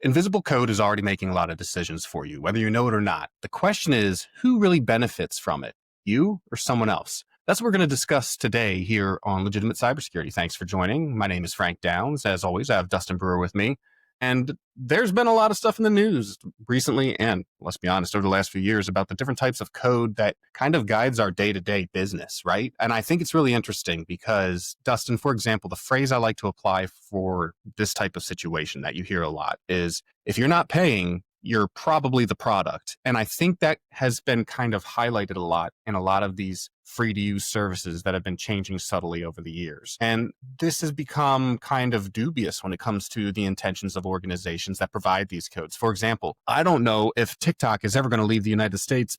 Invisible code is already making a lot of decisions for you, whether you know it or not. The question is, who really benefits from it? You or someone else? That's what we're going to discuss today here on Legitimate Cybersecurity. Thanks for joining. My name is Frank Downs. As always, I have Dustin Brewer with me. And there's been a lot of stuff in the news recently, and let's be honest, over the last few years about the different types of code that kind of guides our day-to-day business, right? And I think it's really interesting because, Dustin, for example, the phrase I like to apply for this type of situation that you hear a lot is, if you're not paying, you're probably the product. And I think that has been kind of highlighted a lot in a lot of these free to use services that have been changing subtly over the years. And this has become kind of dubious when it comes to the intentions of organizations that provide these codes. For example, I don't know if TikTok is ever going to leave the United States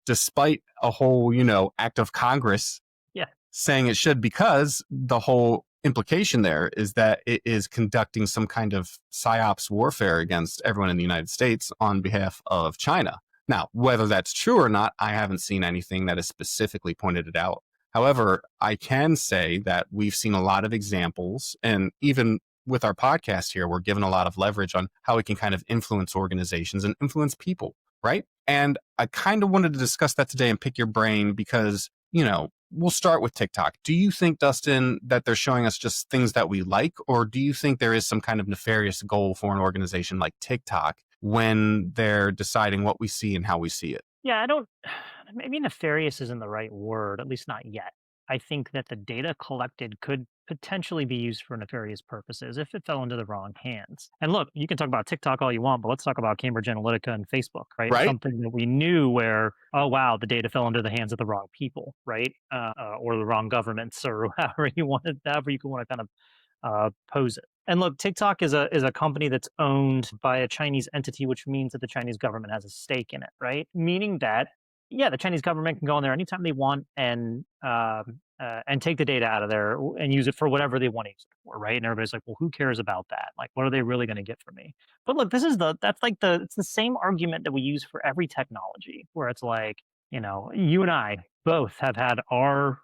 despite a whole, act of Congress saying it should, because the whole implication there is that it is conducting some kind of psyops warfare against everyone in the United States on behalf of China. Now, whether that's true or not, I haven't seen anything that has specifically pointed it out. However, I can say that we've seen a lot of examples, and even with our podcast here, we're given a lot of leverage on how we can kind of influence organizations and influence people, right? And I kind of wanted to discuss that today and pick your brain because, we'll start with TikTok. Do you think, Dustin, that they're showing us just things that we like, or do you think there is some kind of nefarious goal for an organization like TikTok when they're deciding what we see and how we see it? Yeah, maybe nefarious isn't the right word, at least not yet. I think that the data collected could potentially be used for nefarious purposes if it fell into the wrong hands. And look, you can talk about TikTok all you want, but let's talk about Cambridge Analytica and Facebook, right? Right? Something that we knew where, oh, wow, the data fell into the hands of the wrong people, right? Or the wrong governments, or however you want to kind of pose it. And look, TikTok is a company that's owned by a Chinese entity, which means that the Chinese government has a stake in it, right? Meaning that, yeah, the Chinese government can go in there anytime they want and take the data out of there and use it for whatever they want to use it for, right? And everybody's like, well, who cares about that? Like, what are they really going to get from me? But look, it's the same argument that we use for every technology, where it's like, you and I both have had our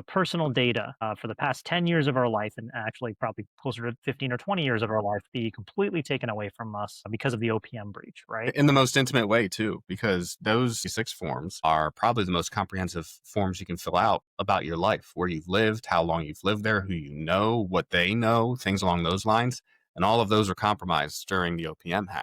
personal data for the past 10 years of our life, and actually probably closer to 15 or 20 years of our life, be completely taken away from us because of the OPM breach, right? In the most intimate way, too, because those 6 forms are probably the most comprehensive forms you can fill out about your life, where you've lived, how long you've lived there, who you know, what they know, things along those lines. And all of those are compromised during the OPM hack.